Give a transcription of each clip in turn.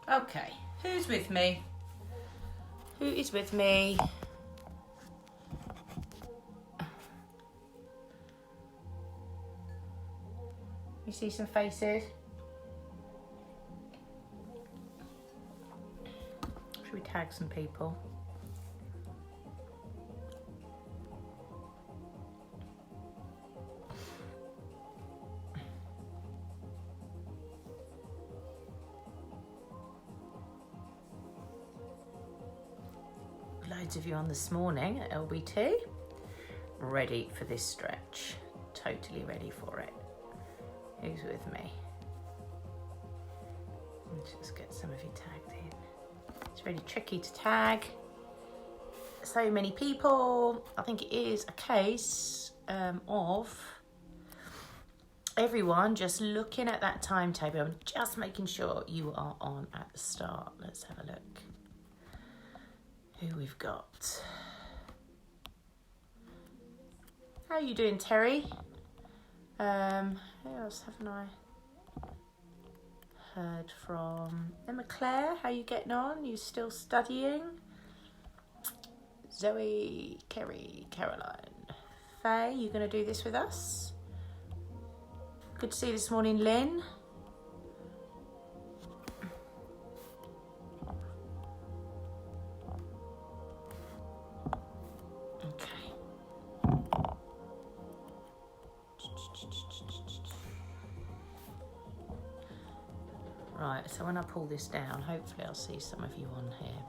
Okay, who's with me? Who is with me? You see some faces? Should we tag some people? Loads of you on this morning at LB2, ready for this stretch, totally ready for it. Who's with me? Let's just get some of you tagged in. It's really tricky to tag so many people. I think it is a case of everyone just looking at that timetable and just making sure you are on at the start. Let's have a look. Who we've got. How are you doing, Terry? Who else haven't I heard from? Emma Claire, how are you getting on? You still studying? Zoe, Kerry, Caroline. Faye, you going to do this with us? Good to see you this morning, Lynn. Right, so when I pull this down, hopefully I'll see some of you on here.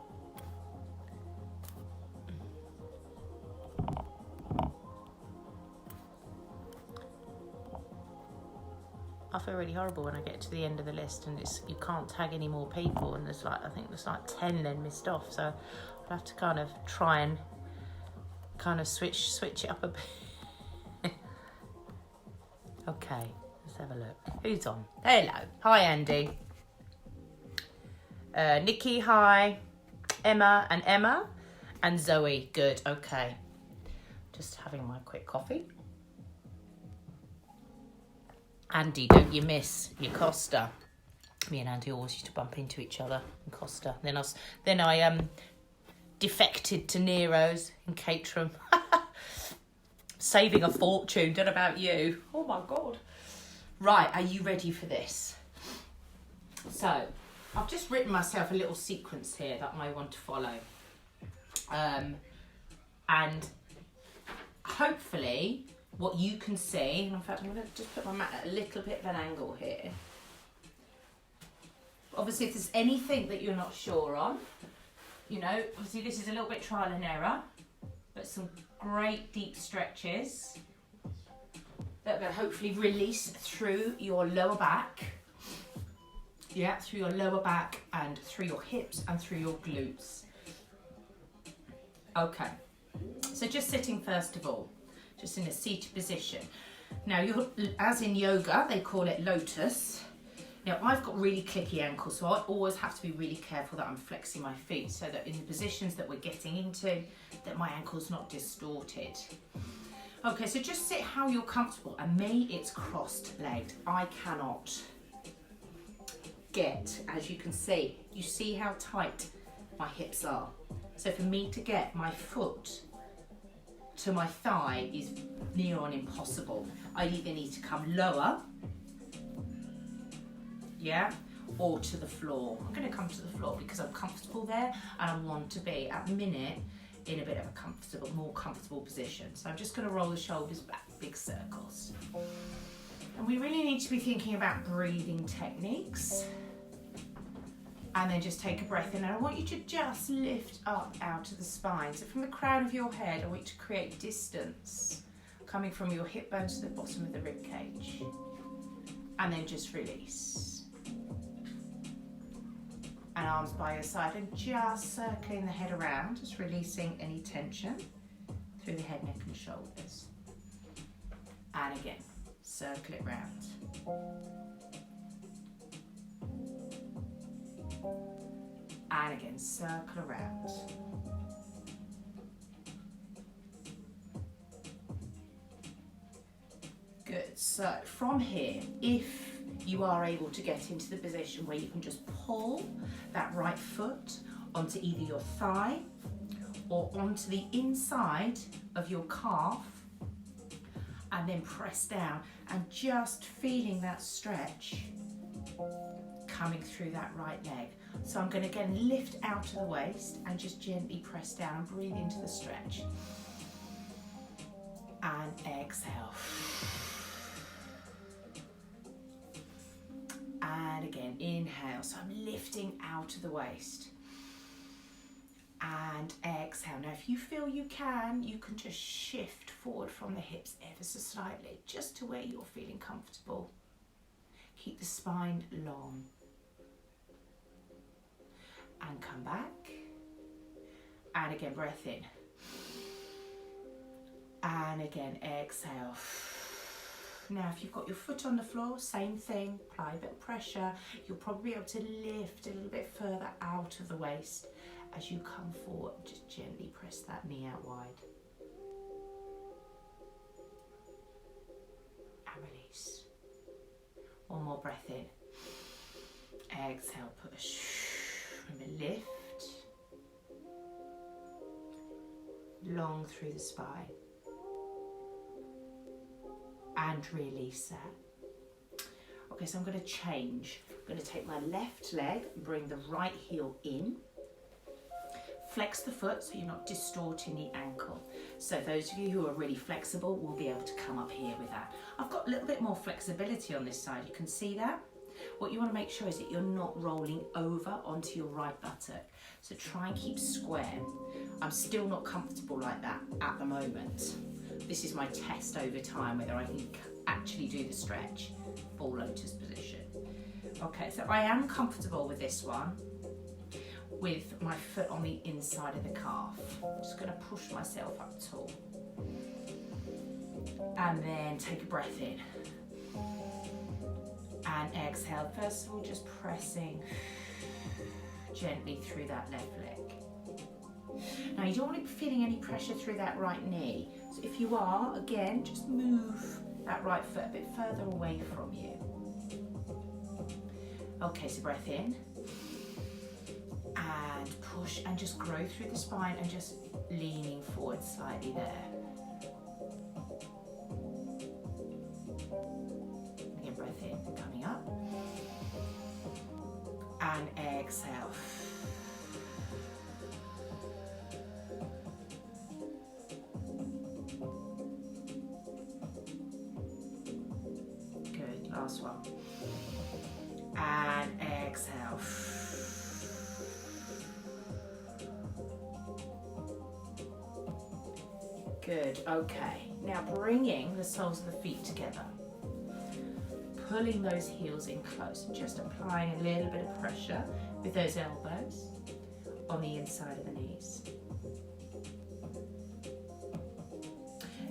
I feel really horrible when I get to the end of the list and you can't tag any more people, and I think there's like 10 then missed off, so I'll have to kind of try and kind of switch it up a bit. Okay, let's have a look. Who's on? Hello. Hi, Andy. Nikki, hi. Emma, and Zoe. Good, okay. Just having my quick coffee. Andy, don't you miss your Costa? Me and Andy always used to bump into each other in Costa. Then I defected to Nero's in Caterham. Saving a fortune, don't know about you. Oh my God. Right, are you ready for this? So, I've just written myself a little sequence here that I want to follow. And hopefully what you can see, and in fact I'm going to just put my mat at a little bit of an angle here. Obviously if there's anything that you're not sure on, you know, obviously this is a little bit trial and error, but some great deep stretches that will hopefully release through your lower back. Yeah, through your lower back and through your hips and through your glutes. Okay, so just sitting first of all, just in a seated position. Now, as in yoga, they call it lotus. Now, I've got really clicky ankles, so I always have to be really careful that I'm flexing my feet so that in the positions that we're getting into, that my ankle's not distorted. Okay, so just sit how you're comfortable. And me, it's crossed-legged. I cannot get, as you can see, you see how tight my hips are. So for me to get my foot to my thigh is near on impossible. I either need to come lower, yeah, or to the floor. I'm going to come to the floor because I'm comfortable there and I want to be at the minute in a bit of a more comfortable position. So I'm just going to roll the shoulders back, big circles. And we really need to be thinking about breathing techniques. And then just take a breath in, and I want you to just lift up out of the spine. So from the crown of your head, I want you to create distance coming from your hip bones to the bottom of the rib cage. And then just release. And arms by your side, and just circling the head around, just releasing any tension through the head, neck and shoulders. And again, circle it round. And again, circle around. Good, so from here, if you are able to get into the position where you can just pull that right foot onto either your thigh or onto the inside of your calf, and then press down and just feeling that stretch coming through that right leg. So I'm going to again lift out of the waist and just gently press down and breathe into the stretch. And exhale. And again, inhale. So I'm lifting out of the waist. And exhale. Now if you feel you can just shift forward from the hips ever so slightly, just to where you're feeling comfortable. Keep the spine long. And come back. And again, breath in. And again, exhale. Now, if you've got your foot on the floor, same thing, apply a bit of pressure. You'll probably be able to lift a little bit further out of the waist as you come forward. Just gently press that knee out wide. And release. One more breath in. Exhale, push. Remember, lift. Long through the spine. And release that. Okay, so I'm going to change. I'm going to take my left leg and bring the right heel in. Flex the foot so you're not distorting the ankle. So those of you who are really flexible will be able to come up here with that. I've got a little bit more flexibility on this side. You can see that. What you want to make sure is that you're not rolling over onto your right buttock. So try and keep square. I'm still not comfortable like that at the moment. This is my test over time, whether I can actually do the stretch, full lotus position. Okay, so I am comfortable with this one, with my foot on the inside of the calf. I'm just going to push myself up tall. And then take a breath in. And exhale. First of all, just pressing gently through that left leg. Now, you don't want to be feeling any pressure through that right knee. So if you are, again, just move that right foot a bit further away from you. Okay, so breath in. And push and just grow through the spine and just leaning forward slightly there. Again, breath in, coming up. And exhale. Good, last one. And exhale. Good, okay. Now bringing the soles of the feet together. Pulling those heels in close and just applying a little bit of pressure with those elbows on the inside of the knees.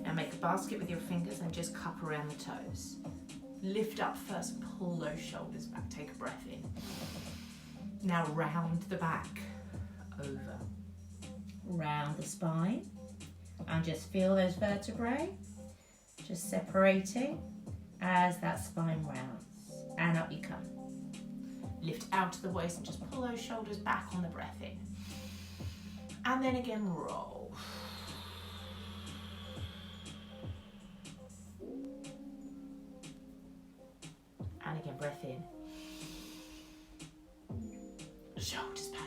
Now make a basket with your fingers and just cup around the toes. Lift up first, pull those shoulders back, take a breath in. Now round the back, over, round the spine, and just feel those vertebrae just separating as that spine rounds, and up you come. Lift out to the waist and just pull those shoulders back on the breath in. And then again, roll. And again, breath in. Shoulders back.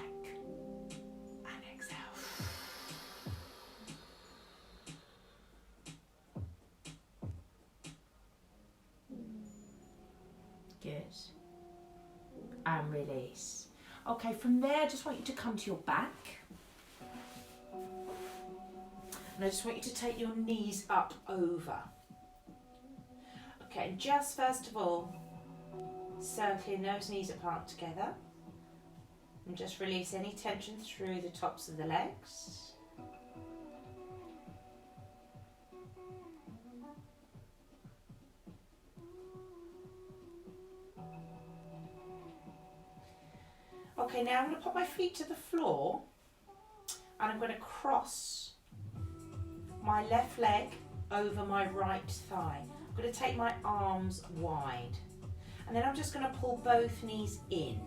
And exhale. Good. And release. Okay, from there, I just want you to come to your back. And I just want you to take your knees up over. Okay, just first of all, circling those knees apart together. And just release any tension through the tops of the legs. Okay, now I'm going to put my feet to the floor and I'm going to cross my left leg over my right thigh. I'm going to take my arms wide And then I'm just going to pull both knees in.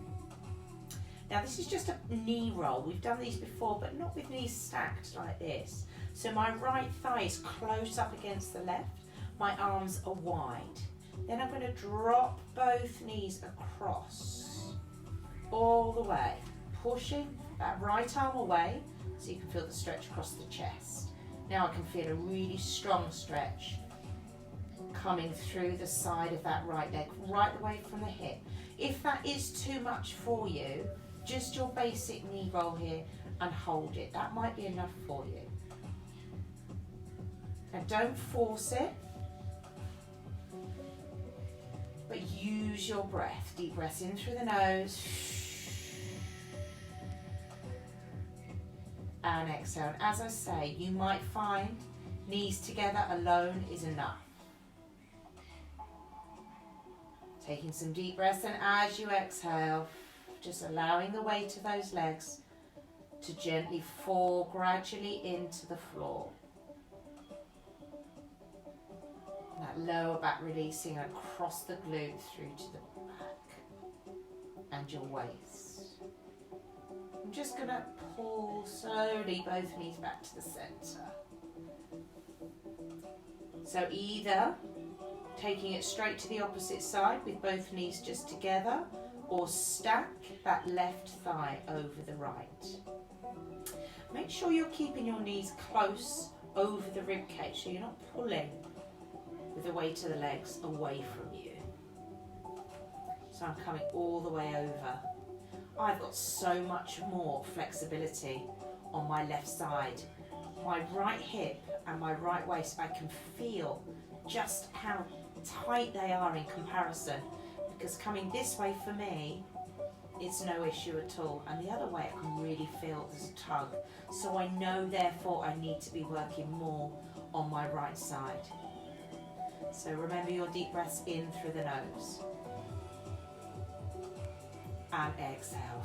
Now this is just a knee roll. We've done these before, but not with knees stacked like this. So my right thigh is close up against the left. My arms are wide. Then I'm going to drop both knees across all the way, pushing that right arm away so you can feel the stretch across the chest. Now I can feel a really strong stretch coming through the side of that right leg, right away from the hip. If that is too much for you, just your basic knee roll here and hold it. That might be enough for you. Now don't force it, but use your breath. Deep breaths in through the nose. And exhale. And as I say, you might find knees together alone is enough. Taking some deep breaths, and as you exhale, just allowing the weight of those legs to gently fall gradually into the floor. That lower back releasing across the glute through to the back and your waist. I'm just going to pull slowly both knees back to the centre. So either taking it straight to the opposite side with both knees just together, or stack that left thigh over the right. Make sure you're keeping your knees close over the rib cage so you're not pulling with the weight of the legs away from you. So I'm coming all the way over. I've got so much more flexibility on my left side. My right hip and my right waist, I can feel just how tight they are in comparison, because coming this way for me, it's no issue at all, and the other way I can really feel there's a tug. So I know therefore I need to be working more on my right side. So remember your deep breaths in through the nose. And exhale.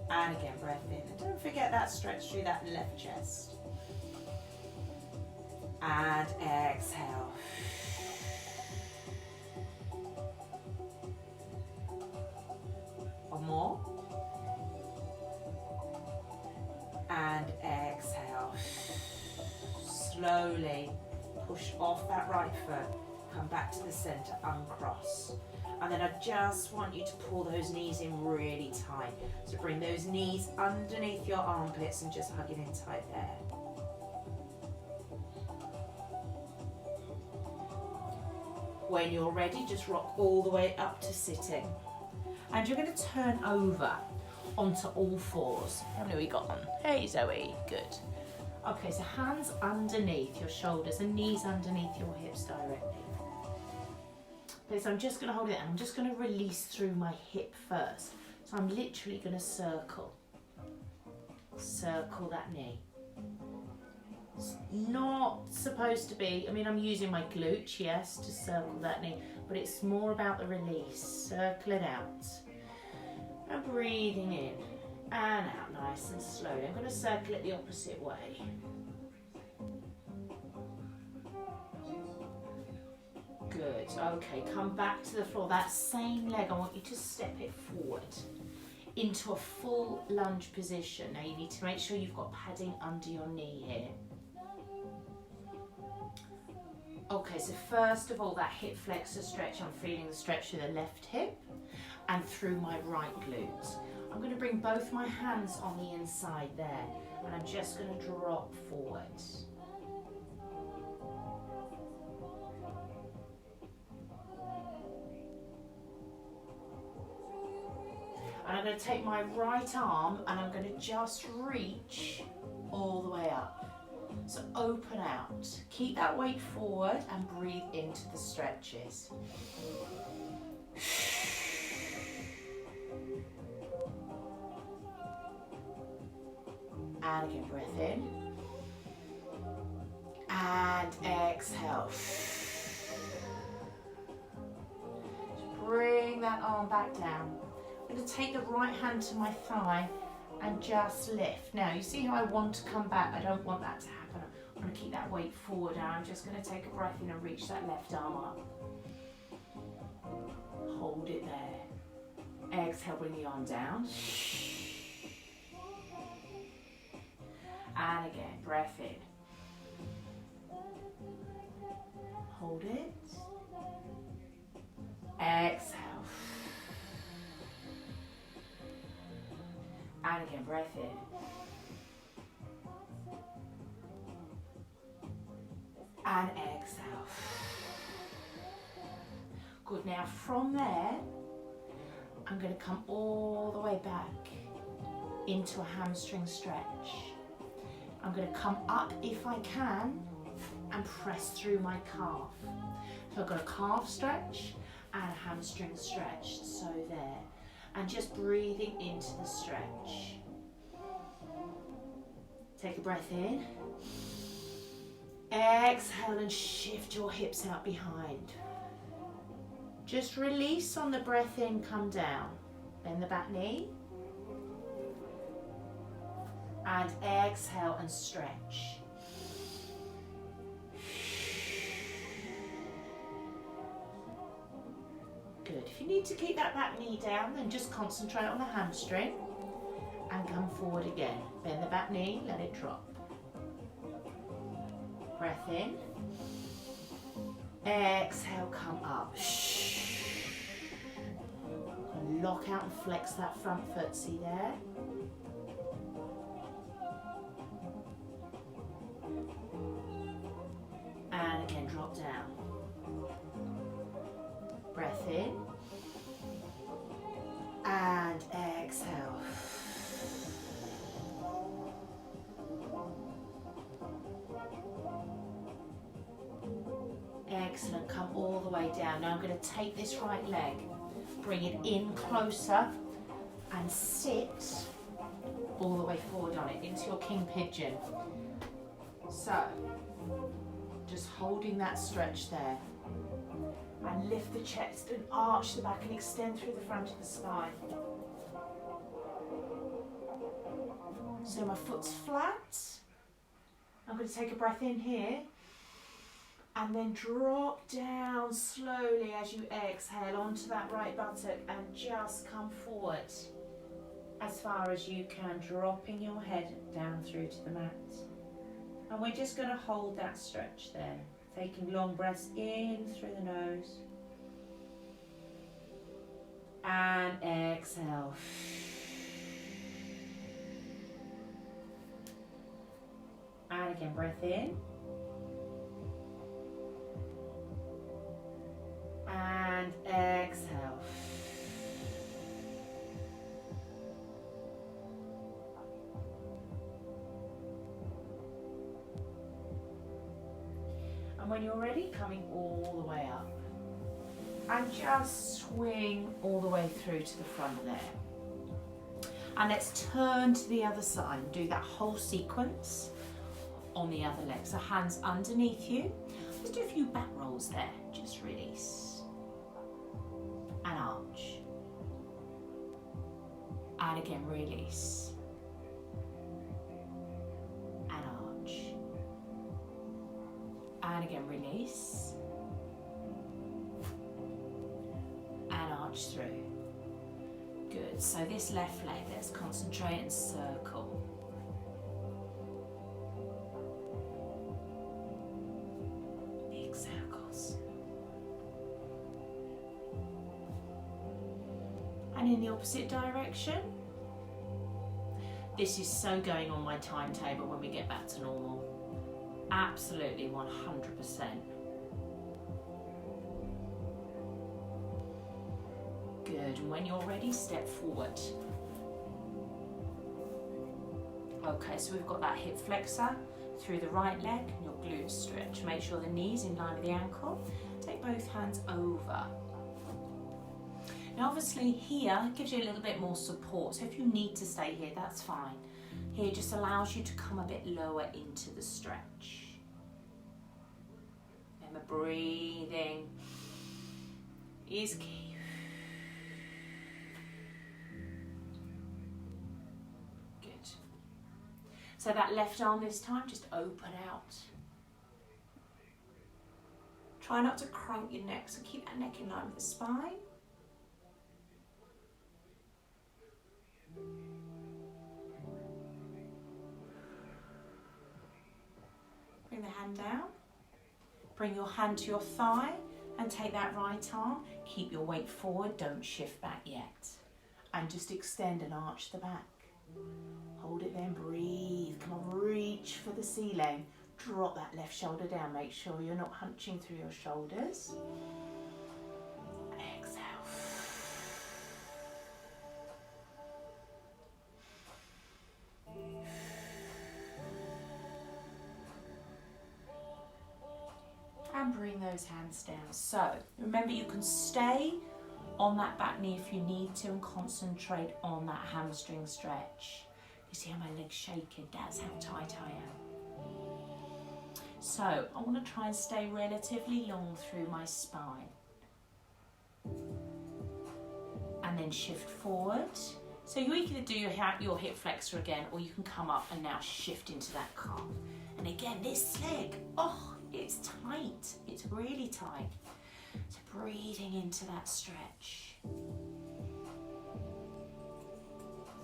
And again, breath in. And don't forget that stretch through that left chest. And exhale. One more. And exhale. Slowly push off that right foot. Come back to the centre, uncross. And then I just want you to pull those knees in really tight. So bring those knees underneath your armpits and just hug it in tight there. When you're ready, just rock all the way up to sitting. And you're going to turn over onto all fours. How many we got on? Hey Zoe, good. Okay, so hands underneath your shoulders and knees underneath your hips directly. Okay, so I'm just going to hold it and I'm just going to release through my hip first. So I'm literally going to circle that knee. It's not supposed to be, I mean, I'm using my glute, yes, to circle that knee, but it's more about the release. Circle it out. And breathing in and out nice and slowly. I'm going to circle it the opposite way. Good. Okay, come back to the floor. That same leg, I want you to step it forward into a full lunge position. Now you need to make sure you've got padding under your knee here. Okay, so first of all, that hip flexor stretch, I'm feeling the stretch through the left hip and through my right glute. I'm going to bring both my hands on the inside there, and I'm just going to drop forward. And I'm going to take my right arm and I'm going to just reach all the way up. So open out, keep that weight forward and breathe into the stretches. And again, breath in. And exhale. Bring that arm back down. I'm going to take the right hand to my thigh and just lift. Now, you see how I want to come back? I don't want that to happen. I want to keep that weight forward, and I'm just going to take a breath in and reach that left arm up. Hold it there. Exhale, bring the arm down. And again, breath in. Hold it. Exhale. And again, breath in. And exhale. Good. Now from there, I'm going to come all the way back into a hamstring stretch. I'm going to come up if I can and press through my calf. So I've got a calf stretch and a hamstring stretch. So there. And just breathing into the stretch. Take a breath in. Exhale and shift your hips out behind. Just release on the breath in, come down. Bend the back knee. And exhale and stretch. Good. If you need to keep that back knee down, then just concentrate on the hamstring and come forward again. Bend the back knee, let it drop. Breath in. Exhale, come up. Lock out and flex that front foot, see there? And again, drop down. Breath in. And exhale. Excellent, come all the way down. Now I'm going to take this right leg, bring it in closer and sit all the way forward on it into your king pigeon. So, just holding that stretch there. And lift the chest and arch the back and extend through the front of the spine. So my foot's flat. I'm going to take a breath in here. And then drop down slowly as you exhale onto that right buttock and just come forward as far as you can, dropping your head down through to the mat. And we're just going to hold that stretch there, taking long breaths in through the nose. And exhale. And again, breath in. And exhale. And when you're ready, coming all the way up. And just swing all the way through to the front there. And let's turn to the other side and do that whole sequence on the other leg. So hands underneath you. Just do a few back rolls there. Just release. And arch. And again, release. And arch. And again, release. And arch through. Good. So this left leg, let's concentrate and circle. Big circles. And in the opposite direction. This is so going on my timetable when we get back to normal. Absolutely 100%. Good, and when you're ready, step forward. Okay, so we've got that hip flexor through the right leg, and your glutes stretch. Make sure the knee's in line with the ankle. Take both hands over. Now obviously here gives you a little bit more support, so if you need to stay here, that's fine. Here just allows you to come a bit lower into the stretch. Remember, breathing is key. Good. So that left arm this time, just open out Try not to crunk your neck, so keep that neck in line with the spine. Bring the hand down. Bring your hand to your thigh and take that right arm. Keep your weight forward, don't shift back yet. And just extend and arch the back. Hold it then, breathe. Come on, reach for the ceiling. Drop that left shoulder down. Make sure you're not hunching through your shoulders. Exhale. And bring those hands down. So remember, you can stay on that back knee if you need to and concentrate on that hamstring stretch. You see how my leg's shaking? That's how tight I am. So I want to try and stay relatively long through my spine. And then shift forward. So you either do your hip flexor again, or you can come up and now shift into that calf. And again, this leg, oh, it's tight. It's really tight. So breathing into that stretch.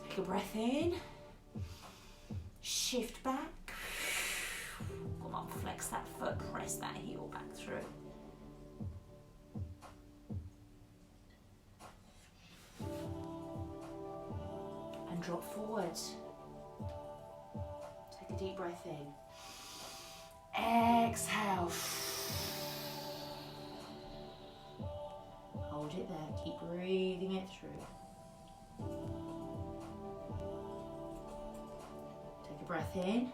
Take a breath in. Shift back. Come on, flex that foot, press that heel back through. And drop forward. Take a deep breath in. Exhale. Hold it there, keep breathing it through. Take a breath in.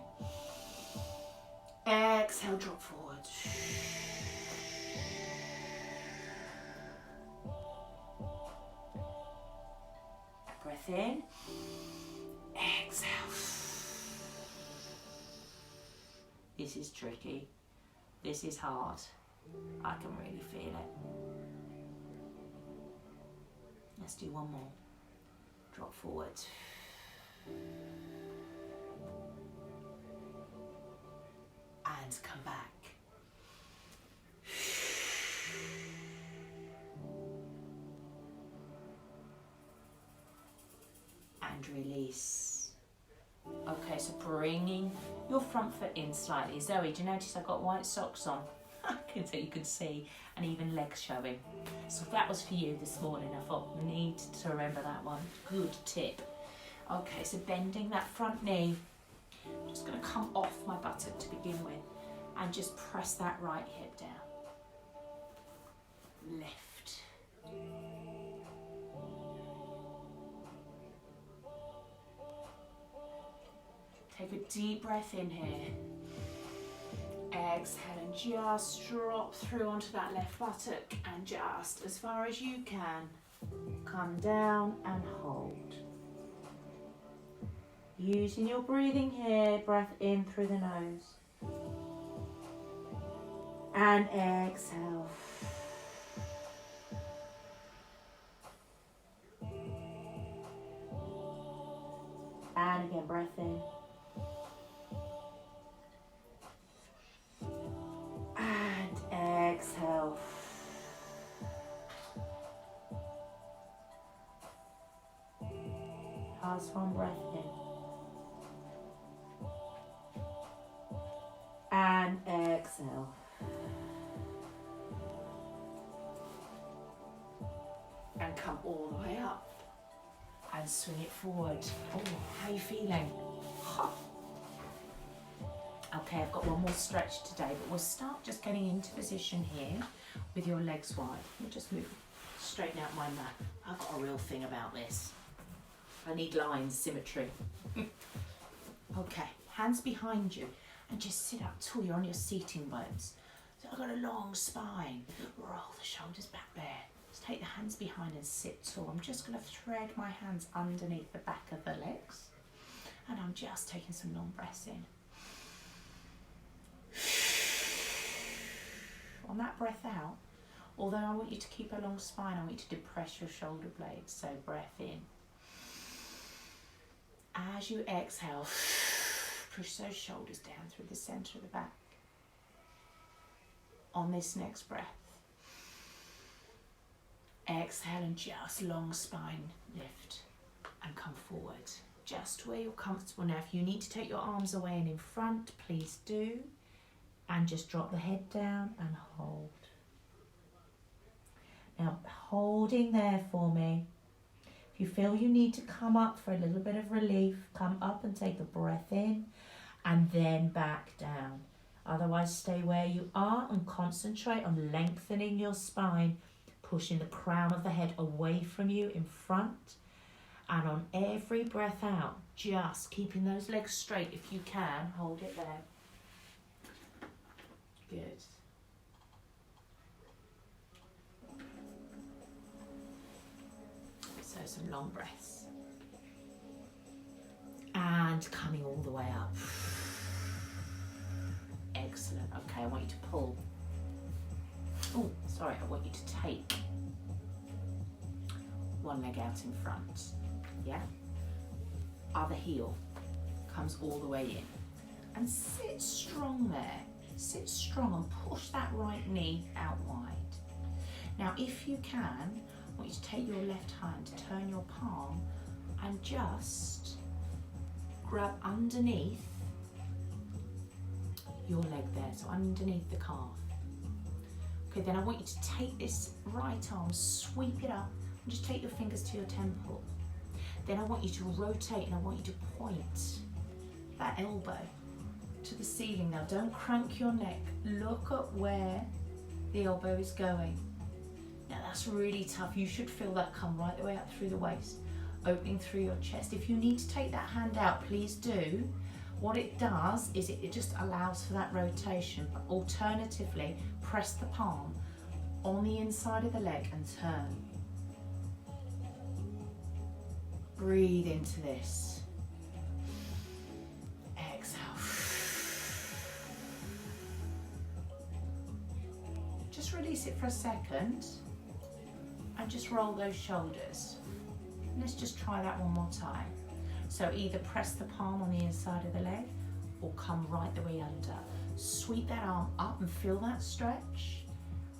Exhale, drop forward. Breath in. Exhale. This is tricky. This is hard. I can really feel it. Let's do one more. Drop forward. And come back. And release. Okay, so bringing your front foot in slightly. Zoe, do you notice I've got white socks on? So you can see, and even legs showing. So that was for you this morning. I thought, need to remember that one. Good tip. Okay, so bending that front knee. I'm just going to come off my buttock to begin with and just press that right hip down. Lift. Take a deep breath in here. Exhale and just drop through onto that left buttock and just as far as you can, come down and hold. Using your breathing here, breath in through the nose. And exhale. And again, breath in. And exhale. Last one, breath in. And exhale. And come all the way up. And swing it forward. Oh, how are you feeling? Okay, I've got one more stretch today, but we'll start just getting into position here with your legs wide. We'll just move, straighten out my mat. I've got a real thing about this. I need lines, symmetry. Okay, hands behind you and just sit up tall. You're on your seating bones. So I've got a long spine. Roll the shoulders back there. Just take the hands behind and sit tall. I'm just going to thread my hands underneath the back of the legs. And I'm just taking some long breaths in. On that breath out, although I want you to keep a long spine, I want you to depress your shoulder blades. So breath in. As you exhale, push those shoulders down through the centre of the back. on this next breath. Exhale and just long spine lift and come forward. Just where you're comfortable. Now, if you need to take your arms away and in front, please do. And just drop the head down and hold. Now, holding there for me. If you feel you need to come up for a little bit of relief, come up and take a breath in and then back down. Otherwise, stay where you are and concentrate on lengthening your spine, pushing the crown of the head away from you in front. And on every breath out, just keeping those legs straight if you can. Hold it there. Good. So some long breaths. And coming all the way up. Excellent. Okay, I want you to pull. Oh, sorry, I want you to take one leg out in front. Yeah? Other heel comes all the way in. And sit strong there. Sit strong and push that right knee out wide. Now, if you can, I want you to take your left hand, turn your palm, and just grab underneath your leg there, so underneath the calf. Okay, then I want you to take this right arm, sweep it up, and just take your fingers to your temple. Then I want you to rotate and I want you to point that elbow to the ceiling. Now, don't crank your neck. Look at where the elbow is going. Now, that's really tough. You should feel that come right the way up through the waist, opening through your chest. If you need to take that hand out, please do. What it does is it just allows for that rotation. But alternatively, press the palm on the inside of the leg and turn. Breathe into this. Exhale. Just release it for a second and just roll those shoulders. Let's just try that one more time. So either press the palm on the inside of the leg or come right the way under. Sweep that arm up and feel that stretch.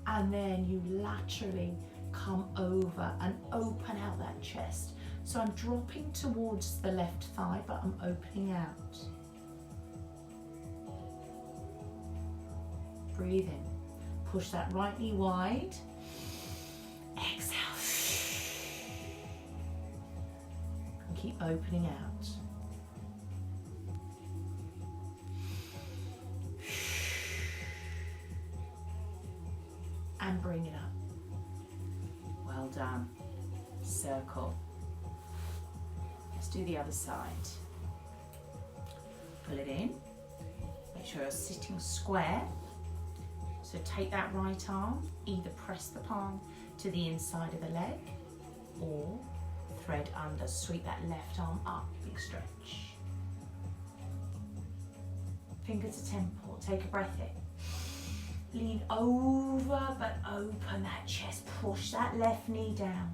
And then you laterally come over and open out that chest. So I'm dropping towards the left thigh, but I'm opening out. Breathe in. Push that right knee wide. Exhale. And keep opening out. And bring it up. Well done. Circle. Let's do the other side. Pull it in. Make sure you're sitting square. So take that right arm, either press the palm to the inside of the leg or thread under. Sweep that left arm up, big stretch. Finger to temple, take a breath in. Lean over but open that chest, push that left knee down.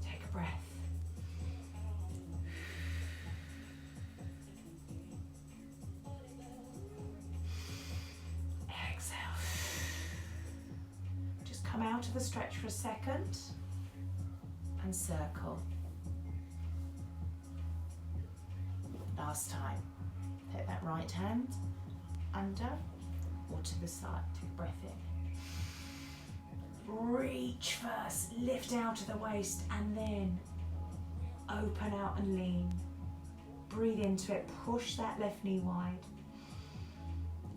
Take a breath. Exhale. Just come out of the stretch for a second and circle. Last time. Take that right hand under or to the side. Take a breath in. Reach first, lift out of the waist and then open out and lean. Breathe into it, push that left knee wide.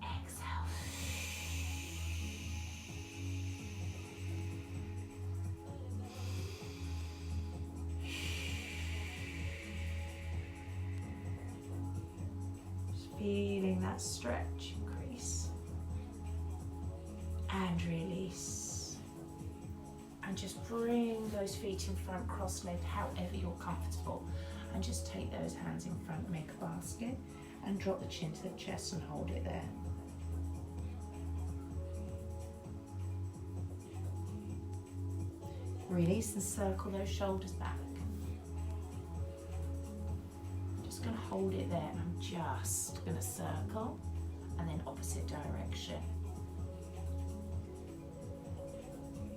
Exhale. Feeling that stretch increase and release, and just bring those feet in front, cross-legged, however you're comfortable, and just take those hands in front, make a basket, and drop the chin to the chest and hold it there. Release and circle those shoulders back. hold it there, and I'm just going to circle, and then opposite direction.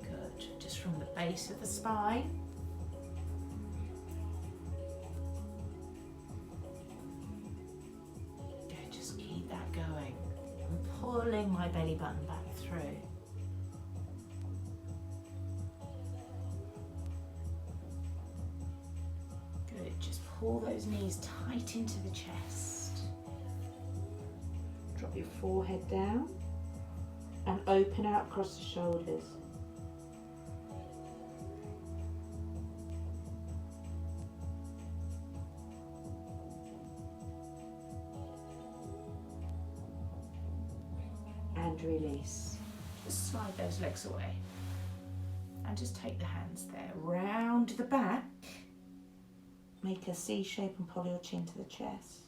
Good, just from the base of the spine. Good, just keep that going. I'm pulling my belly button back through. Good, just pull those knees tight into the chest. Drop your forehead down and open out across the shoulders. And release. Just slide those legs away. And just take the hands there. Round the back. Make a C shape and pull your chin to the chest.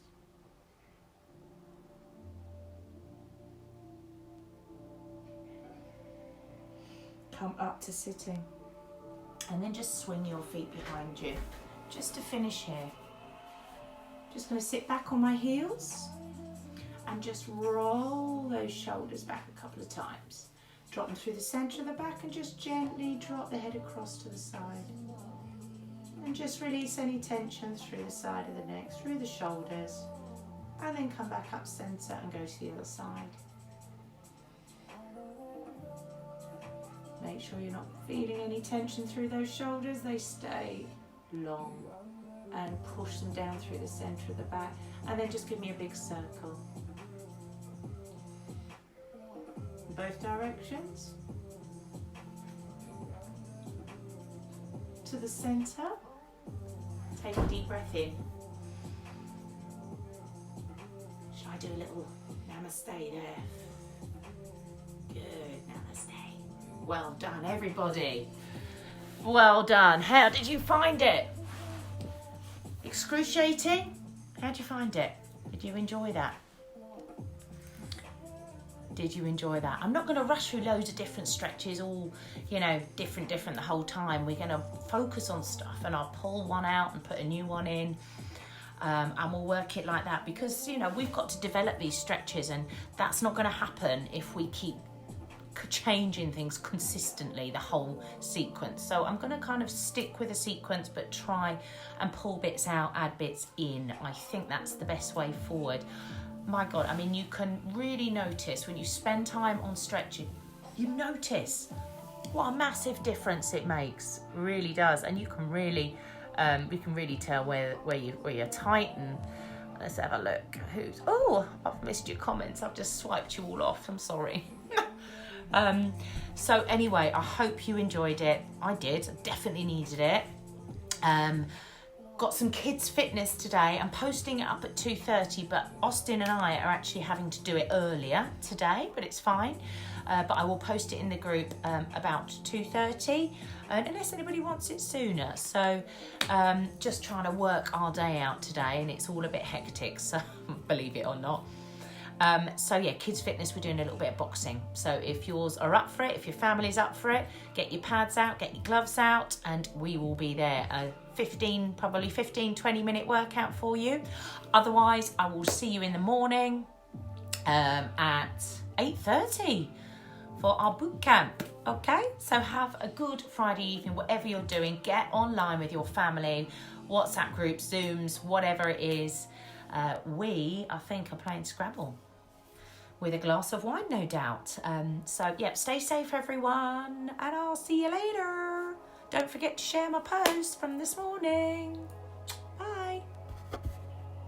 Come up to sitting. And then just swing your feet behind you. Just to finish here. Just going to sit back on my heels. And just roll those shoulders back a couple of times. Drop them through the centre of the back and just gently drop the head across to the side. And just release any tension through the side of the neck, through the shoulders. And then come back up centre and go to the other side. Make sure you're not feeling any tension through those shoulders. They stay long. And push them down through the centre of the back. And then just give me a big circle. Both directions. To the centre. Take a deep breath in. Shall I do a little namaste there? Good, namaste. Well done, everybody. Well done. How did you find it? Excruciating? How did you find it? Did you enjoy that? Did you enjoy that? I'm not going to rush through loads of different stretches, all, you know, different the whole time. We're going to focus on stuff, and I'll pull one out and put a new one in, and we'll work it like that, because, you know, we've got to develop these stretches, and that's not going to happen if we keep changing things consistently, the whole sequence. So I'm going to kind of stick with a sequence, but try and pull bits out, add bits in. I think that's the best way forward. My God, I mean, you can really notice when you spend time on stretching, you notice what a massive difference it makes. It really does. And you can really, we can really tell where you're tight. And let's have a look. Oh, I've missed your comments. I've just swiped you all off. I'm sorry. So anyway, I hope you enjoyed it. I did. I definitely needed it. Got some kids fitness today. I'm posting it up at 2:30, but Austin and I are actually having to do it earlier today, but it's fine. But I will post it in the group about 2:30, unless anybody wants it sooner. So just trying to work our day out today, and it's all a bit hectic, so believe it or not. So yeah, kids fitness, we're doing a little bit of boxing. So if yours are up for it, if your family's up for it, get your pads out, get your gloves out, and we will be there. 20 minute workout for you. Otherwise, I will see you in the morning at 8:30 for our boot camp. Okay, so have a good Friday evening, whatever you're doing. Get online with your family, WhatsApp groups, Zooms, whatever it is. We, I think, are playing Scrabble with a glass of wine, no doubt. So, yeah, stay safe, everyone, and I'll see you later. Don't forget to share my post from this morning.